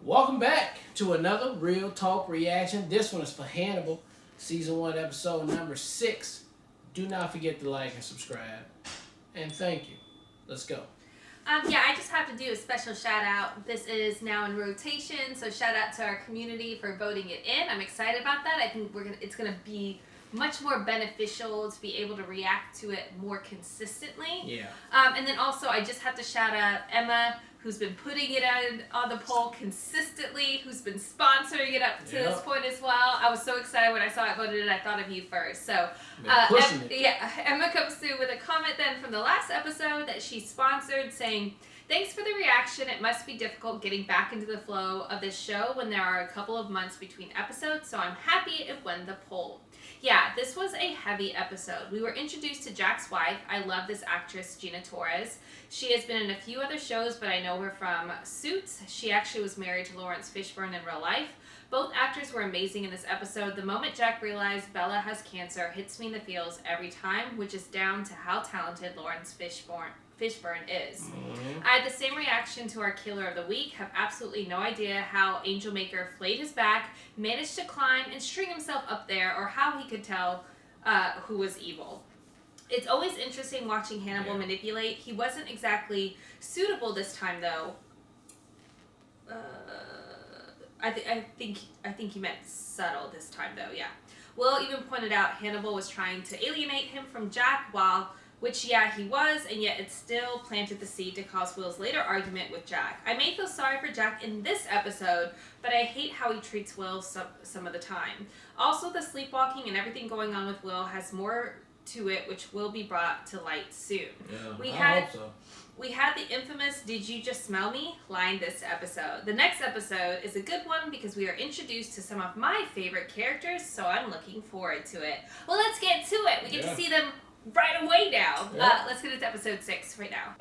Welcome back to another Real Talk reaction. This one is for Hannibal, Season 1, Episode number 6. Do not forget to like and subscribe. And thank you. Let's go. I just have to do a special shout out. This is now in rotation, so shout out to our community for voting it in. I'm excited about that. I think it's gonna be much more beneficial to be able to react to it more consistently. Yeah. And then also I just have to shout out Emma, who's been putting it on the poll consistently, who's been sponsoring it up to this point as well. I was so excited when I saw it voted in. I thought of you first. So Emma comes through with a comment then from the last episode that she sponsored saying, "Thanks for the reaction. It must be difficult getting back into the flow of this show when there are a couple of months between episodes, so I'm happy it won the poll." Yeah, this was a heavy episode. We were introduced to Jack's wife. I love this actress, Gina Torres. She has been in a few other shows, but I know her from Suits. She actually was married to Lawrence Fishburne in real life. Both actors were amazing in this episode. The moment Jack realized Bella has cancer hits me in the feels every time, which is down to how talented Lawrence Fishburne is. I had the same reaction to our killer of the week. Have absolutely no idea how Angel Maker flayed his back, managed to climb and string himself up there, or how he could tell who was evil. It's always interesting watching Hannibal manipulate. He wasn't exactly suitable this time, though. I think he meant subtle this time, though. Yeah. Will even pointed out Hannibal was trying to alienate him from Jack, which he was, and yet it still planted the seed to cause Will's later argument with Jack. I may feel sorry for Jack in this episode, but I hate how he treats Will some of the time. Also, the sleepwalking and everything going on with Will has more to it, which will be brought to light soon. Yeah, I hope so. We had the infamous "Did you just smell me?" line this episode. The next episode is a good one because we are introduced to some of my favorite characters, so I'm looking forward to it. Well, let's get to it. We get to see them right away now. Let's get into episode 6 right now.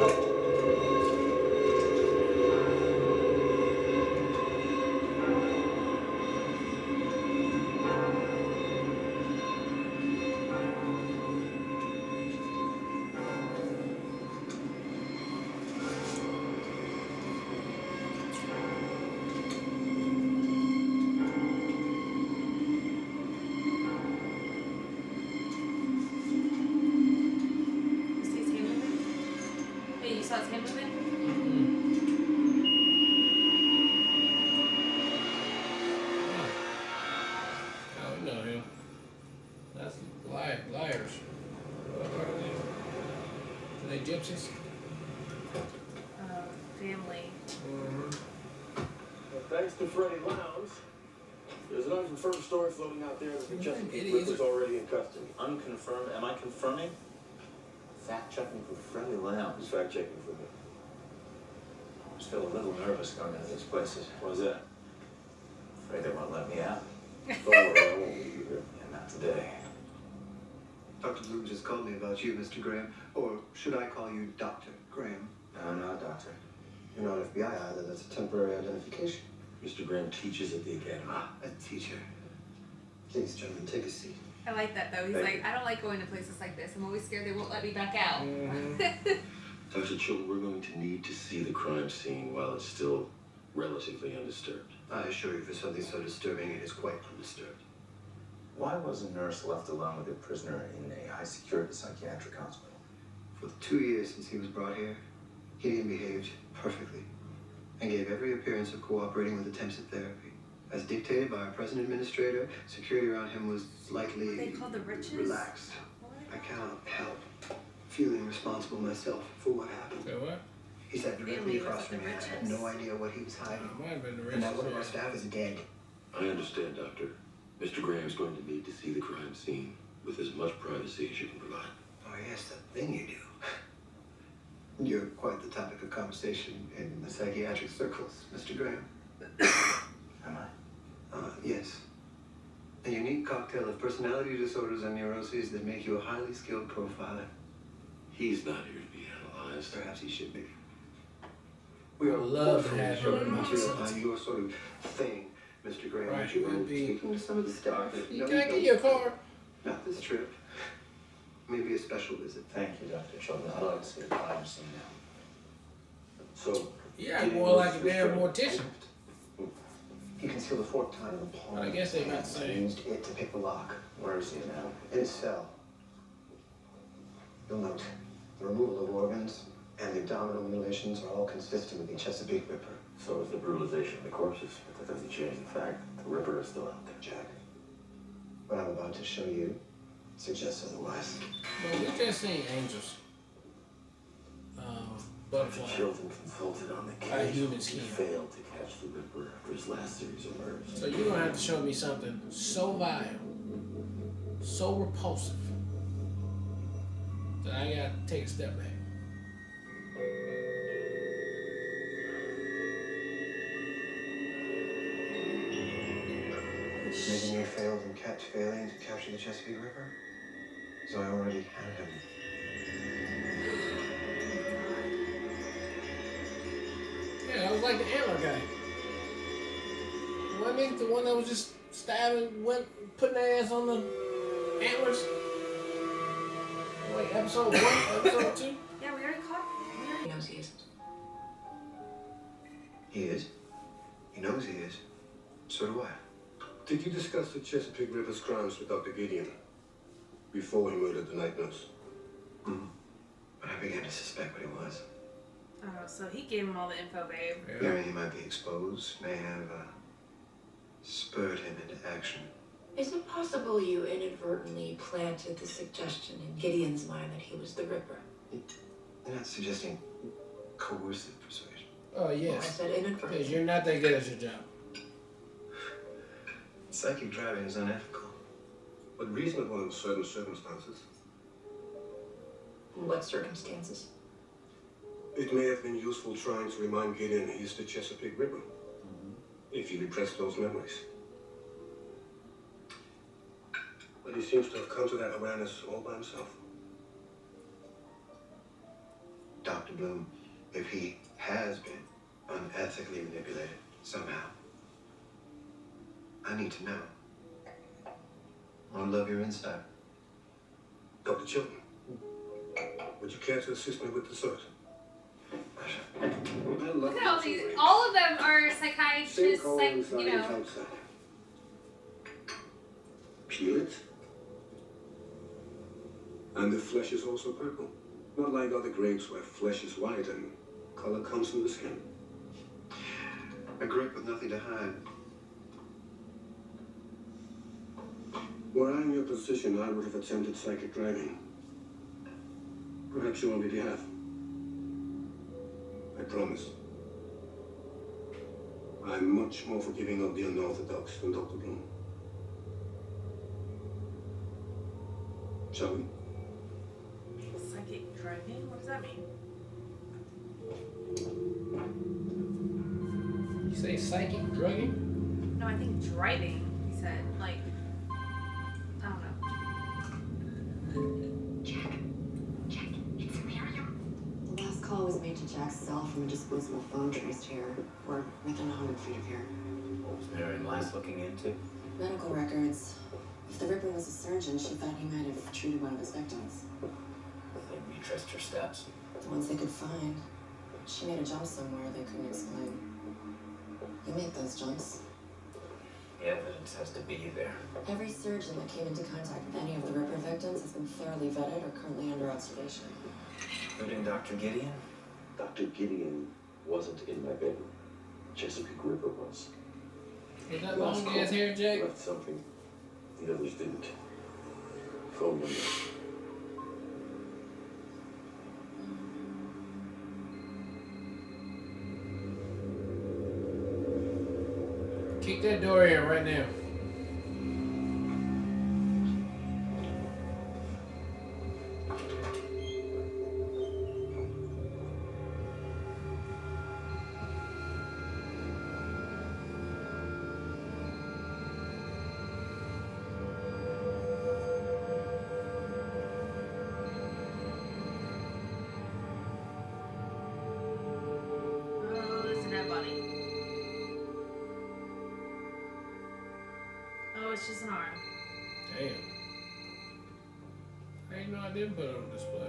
You saw his hand moving? Oh, we know him. That's liars. What are they? Are they gypsies? Family. Well, thanks to Freddie Lowndes, there's an unconfirmed story floating out there that the Chesapeake Ripper's already in custody. Unconfirmed? Am I confirming? Fact-checking for Freddie Lowndes. Who's fact-checking for me? I just feel a little nervous going into these places. Why's that? Afraid they won't let me out. Don't worry, I won't leave you here. Yeah, not today. Dr. Bloom just called me about you, Mr. Graham. Or should I call you Dr. Graham? No, I'm not a doctor. You're not FBI either. That's a temporary identification. Mr. Graham teaches at the academy. Ah, a teacher. Please, gentlemen, take a seat. I like that, though. He's like, I don't like going to places like this. I'm always scared they won't let me back out. Dr. Chilton, we're going to need to see the crime scene while it's still relatively undisturbed. I assure you, for something so disturbing, it is quite undisturbed. Why was a nurse left alone with a prisoner in a high-security psychiatric hospital? For the 2 years since he was brought here, Gideon behaved perfectly and gave every appearance of cooperating with attempts at therapy. As dictated by our present administrator, security around him was slightly They call the riches? relaxed. I cannot help feeling responsible myself for what happened. Say what? He sat directly across from me. I had no idea what he was hiding. It might have been the And now one of our rest. staff is dead. I understand, Doctor. Mr. Graham's going to need to see the crime scene with as much privacy as you can provide. Oh, yes, that thing you do. You're quite the topic of conversation in the psychiatric circles, Mr. Graham. Am I? Yes. A unique cocktail of personality disorders and neuroses that make you a highly skilled profiler. He's not here to be analyzed. Perhaps he should be. We are Love to hopeful have to him. material on your sort of thing, Mr. Graham. Right, Would you it would mind be- speaking to some of the staff? You can't get your car. Not this trip. Maybe a special visit. Thank you, Dr. Chilton. I'd like to see the crime scene now. So, Yeah, more like a damn mortician. until the fourth time the palm. But I guess they might say. Used it to pick the lock. Where is he now? In his cell. You'll note the removal of organs and the abdominal mutilations are all consistent with the Chesapeake Ripper. So is the brutalization of the corpses, but that doesn't change the fact that the Ripper is still out there. Jack, what I'm about to show you suggests otherwise. Well, we just seen angels. Butterfly. Chilton consulted on the By case. human He skin. failed to catch the Ripper after his last series of murders. So you're gonna have to show me something so vile, so repulsive, that I gotta take a step back. Making me failed and kept failing to capture the Chesapeake Ripper? So I already had him. Yeah, that was like the antler guy. Wasn't it the one that was just stabbing, putting their ass on the antlers? Wait, episode 1, episode 2? Yeah, we already caught him. He knows he isn't. He is. He knows he is. So do I. Did you discuss the Chesapeake River's crimes with Dr. Gideon before he murdered the night nurse? But I began to suspect what he was. Oh, so he gave him all the info, babe. Fearing he might be exposed may have spurred him into action. Is it possible you inadvertently planted the suggestion in Gideon's mind that he was the Ripper? They're not suggesting coercive persuasion. Oh, Well, I yes. said Because inadvertently. you're not that good at your job. Psychic driving is unethical. But reasonable in certain circumstances. What circumstances? It may have been useful trying to remind Gideon he's the Chesapeake Ripper. If he repressed those memories. But he seems to have come to that awareness all by himself. Dr. Bloom, if he has been unethically manipulated somehow, I need to know. I love your insight. Dr. Chilton, would you care to assist me with the search? Look at all these. All of them are psychiatrists, you know. Peel it. And the flesh is also purple. Not like other grapes where flesh is white and color comes from the skin. A grape with nothing to hide. Were I in your position, I would have attempted psychic driving. Perhaps you on my behalf. I promise. I'm much more forgiving of the unorthodox than Dr. Bloom. Shall we? Psychic driving? What does that mean? You say psychic drugging? No, I think driving, he said. Like, I don't know. Jack, it's Miriam. The last call was made to Jack's cell from a disposable phone traced here. We're within 100 feet of here. What was Marion last looking into? Medical records. If the Ripper was a surgeon, she thought he might have treated one of his victims. They retraced her steps. The ones they could find. She made a jump somewhere they couldn't explain. You make those jumps. The evidence has to be there. Every surgeon that came into contact with any of the Ripper victims has been thoroughly vetted or currently under observation. Including Dr. Gideon? Dr. Gideon wasn't in my bedroom. Chesapeake Ripper was. Is that long ass hair, Jack? Left something the others didn't. Phone number. Kick that door in right now. Oh, there's a dead body. Oh, it's just an arm. Damn. I didn't know I didn't put it on display.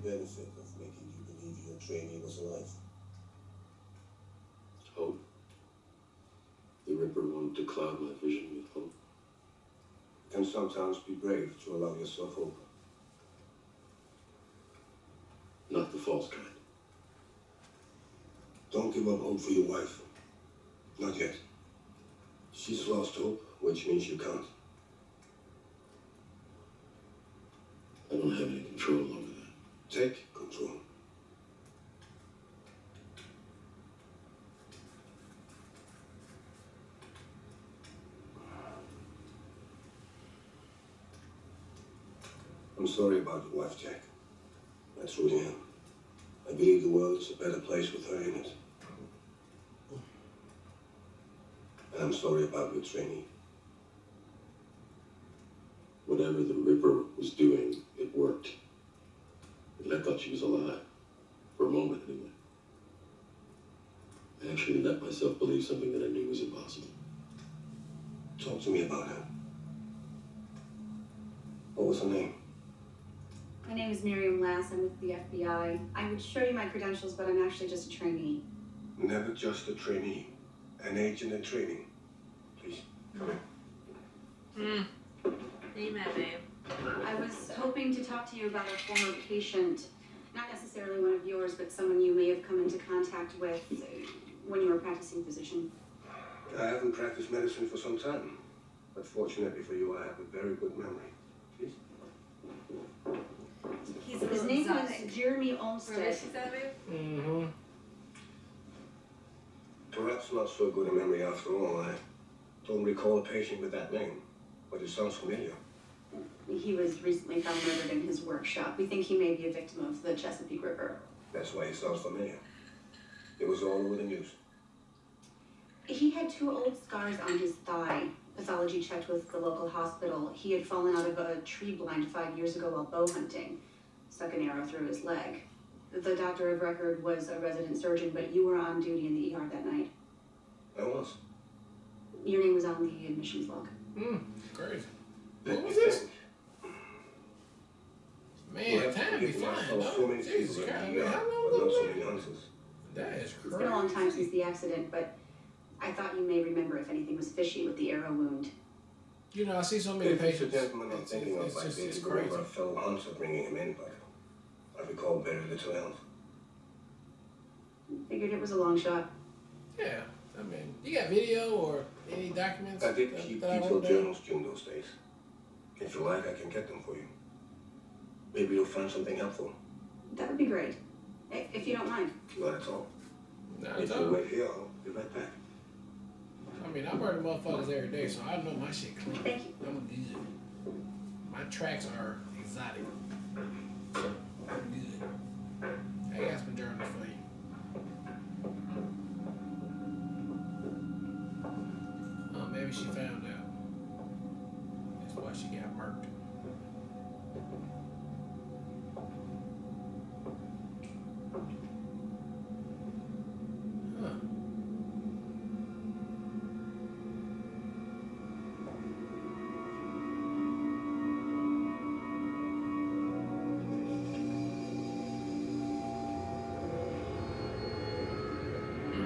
benefit of making you believe your trainee was alive. Hope. The Ripper wanted to cloud my vision with hope. It can sometimes be brave to allow yourself hope. Not the false kind. Don't give up hope for your wife. Not yet. She's lost hope, which means you can't. I don't have any control over that. Take control. I'm sorry about your wife, Jack. I truly am. I believe the world is a better place with her in it. And I'm sorry about your trainee. Whatever the Ripper was doing, it worked. And I thought she was alive. For a moment, anyway. I actually let myself believe something that I knew was impossible. Talk to me about her. What was her name? My name is Miriam Lass. I'm with the FBI. I would show you my credentials, but I'm actually just a trainee. Never just a trainee. An agent in training. Please, come in. Amen, babe. I was hoping to talk to you about a former patient, not necessarily one of yours, but someone you may have come into contact with when you were a practicing physician. I haven't practiced medicine for some time, but fortunately for you, I have a very good memory. Please. He's a His little name exotic. was Jeremy Really, Olmsted. she said, babe? Mm-hmm. Perhaps not so good a memory after all. I don't recall a patient with that name, but it sounds familiar. He was recently found murdered in his workshop. We think he may be a victim of the Chesapeake River. That's why it sounds familiar. It was all over the news. He had 2 old scars on his thigh. Pathology checked with the local hospital. He had fallen out of a tree blind 5 years ago while bow hunting. Stuck an arrow through his leg. The doctor of record was a resident surgeon, but you were on duty in the ER that night. I was. Your name was on the admissions log. Crazy. Let What me was this? think. Man, time be flying, So though. many Jesus people Christ, in man, the how ER, long but not was so that? many answers. That is It's been a long time crazy. since the accident, but I thought you may remember if anything was fishy with the arrow wound. You know, I see so many If it's a patients. gentleman I'm thinking of, I It's did crazy. remember a fellow hunter bringing him in, but I recall very little else. Figured it was a long shot. Yeah, I mean, you got video or any documents? I did keep that I detailed wrote down? journals during those days. If you like, I can get them for you. Maybe you'll find something helpful. That would be great. If you don't mind. Not at all. Not If at you all. wait here, I'll be right back. I mean, I murder motherfuckers every day, so I know my shit clean. Thank you. I'm good. My tracks are exotic. I'm good. I got some journals for you. Oh, maybe she found out. That's why she got murked. Huh.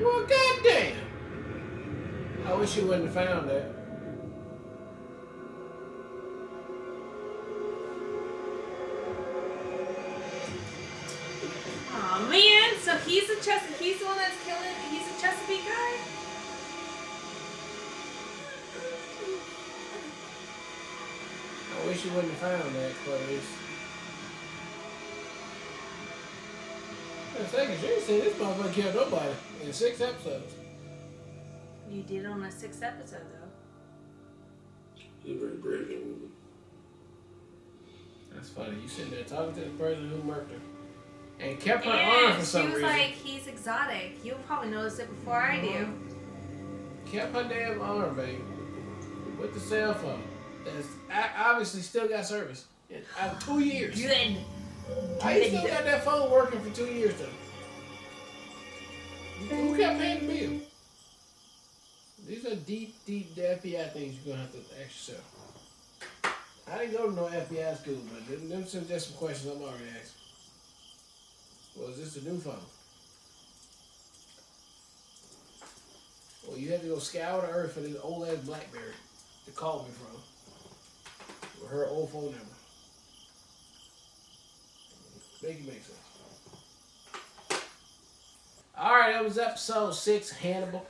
Well, goddamn. I wish you wouldn't have found that. Aw, man. So he's the one that's killing, he's a Chesapeake guy? I wish you wouldn't have found that, Clarice. For a second, you ain't seen this motherfucker kill nobody in 6 episodes. You did on a 6th episode, though. You're a very brave young woman. That's funny. You sitting there talking to the person who murked her. And kept her arm And for she some was reason. like, he's exotic. You'll probably notice it before I do. Kept her damn arm, baby. With the cell phone. That's obviously still got service. Out of 2 years. Good. I still got that phone working for 2 years though. Who kept paying the bill? These are deep FBI things you're gonna have to ask yourself. I didn't go to no FBI school, but them are just some questions I'm already asking. Or is this a new phone? Well, you had to go scour the earth for this old ass BlackBerry to call me from. With her old phone number. Make it make sense. Alright, that was episode 6, Hannibal.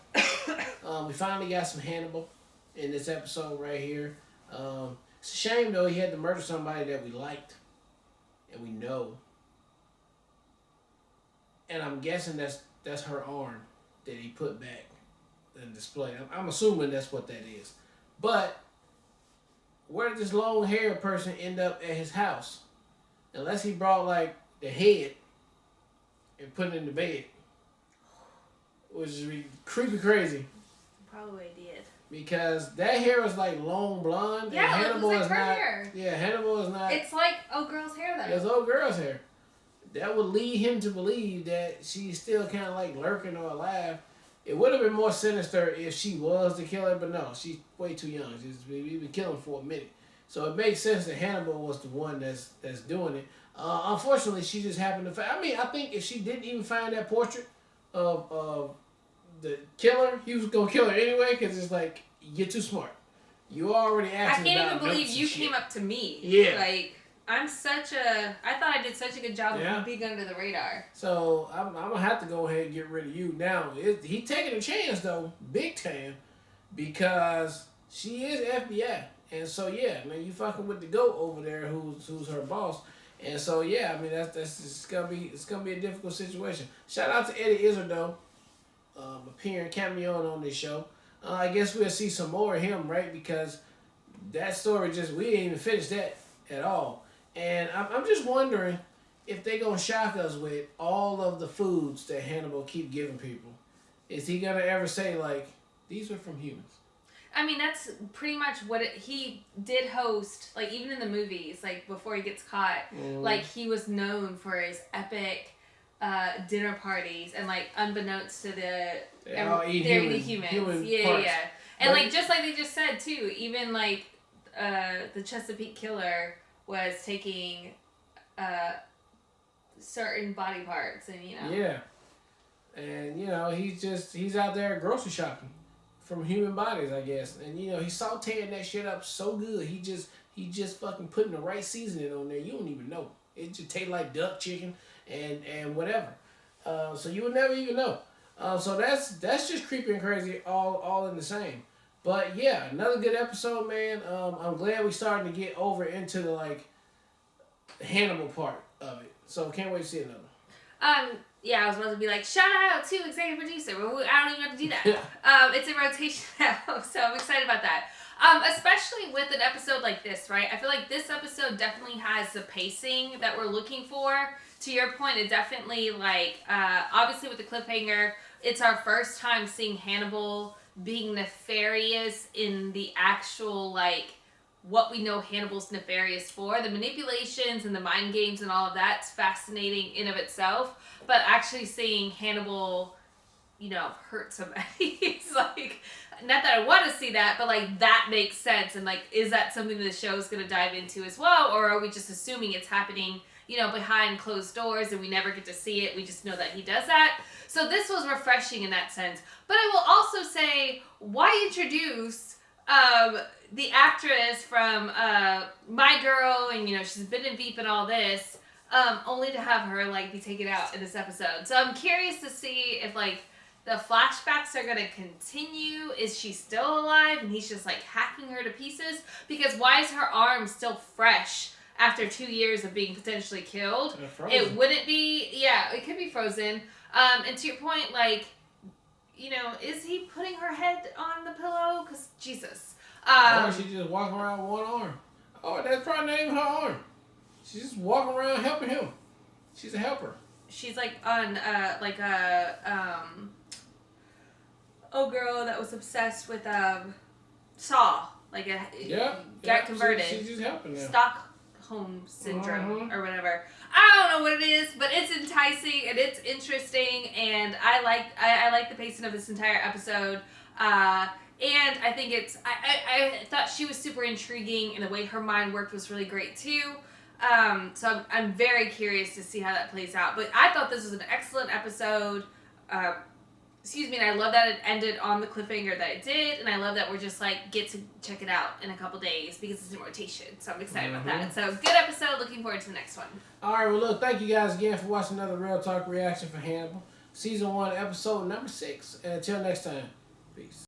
We finally got some Hannibal in this episode right here. It's a shame though he had to murder somebody that we liked and we know. And I'm guessing that's her arm that he put back and display. I'm assuming that's what that is. But where did this long-haired person end up at his house? Unless he brought like the head and put it in the bed, which is creepy crazy. Probably did. Because that hair is like long blonde. Yeah, and Hannibal it was like is her not. hair. Yeah, Hannibal is not. It's like old girl's hair though. It's old girl's hair. That would lead him to believe that she's still kind of like lurking or alive. It would have been more sinister if she was the killer, but no, she's way too young. We've been killing for a minute. So it makes sense that Hannibal was the one that's doing it. Unfortunately, she just happened to find... I mean, I think if she didn't even find that portrait of the killer, he was going to kill her anyway, because it's like, you're too smart. You already asked I can't even believe you came up to me. Yeah. Like, I thought I did such a good job of being under the radar. So I'm going to have to go ahead and get rid of you. Now, he taking a chance, though, big time, because she is FBI. And so, yeah, man, you fucking with the goat over there who's her boss. And so, yeah, I mean, it's gonna be a difficult situation. Shout out to Eddie Izzard, though, appearing, cameoing on this show. I guess we'll see some more of him, right? Because that story we didn't even finish that at all. And I'm just wondering if they gonna shock us with all of the foods that Hannibal keep giving people. Is he gonna ever say, like, these are from humans? I mean, that's pretty much what he did host, like, even in the movies, like, before he gets caught, like, he was known for his epic dinner parties, and, like, unbeknownst to they're eating humans. Yeah. And, like, just like they just said, too, even, like, the Chesapeake Killer was taking certain body parts, and, you know. Yeah. And, you know, he's out there grocery shopping from human bodies, I guess. And, you know, he's sauteing that shit up so good. He just fucking putting the right seasoning on there. You don't even know. It just tastes like duck, chicken, and whatever. So you would never even know. So that's just creepy and crazy all in the same. But yeah, another good episode, man. I'm glad we starting to get over into the like Hannibal part of it. So can't wait to see another. Yeah, I was about to be like, shout out to executive producer. Well, I don't even have to do that. It's in rotation now, so I'm excited about that. Especially with an episode like this, right? I feel like this episode definitely has the pacing that we're looking for. To your point, it definitely, like, obviously with the cliffhanger, it's our first time seeing Hannibal being nefarious in the actual, like, what we know Hannibal's nefarious for. The manipulations and the mind games and all of that's fascinating in of itself. But actually seeing Hannibal, you know, hurt somebody, it's like, not that I want to see that, but like that makes sense. And like, is that something that the show is going to dive into as well? Or are we just assuming it's happening, you know, behind closed doors and we never get to see it? We just know that he does that. So this was refreshing in that sense. But I will also say, why introduce the actress from My Girl, and you know, she's been in Veep and all this, only to have her like be taken out in this episode. So I'm curious to see if like the flashbacks are gonna continue. Is she still alive and he's just like hacking her to pieces? Because why is her arm still fresh after 2 years of being potentially killed? It wouldn't be, yeah, it could be frozen. And to your point, like, you know, is he putting her head on the pillow? Because Jesus. Or she's just walking around with one arm. Oh, that's probably not even her arm. She's just walking around helping him. She's a helper. She's like on like a girl that was obsessed with Saw, like got converted. She's just helping them. Stockholm syndrome or whatever. I don't know what it is, but it's enticing and it's interesting, and I like the pacing of this entire episode. And I think I thought she was super intriguing, and the way her mind worked was really great too. So I'm very curious to see how that plays out. But I thought this was an excellent episode. And I love that it ended on the cliffhanger that it did, and I love that we're just like, get to check it out in a couple days because it's in rotation. So I'm excited about that. So good episode. Looking forward to the next one. All right, well, look, thank you guys again for watching another Real Talk reaction for Hannibal. Season 1, episode number 6. And until next time, peace.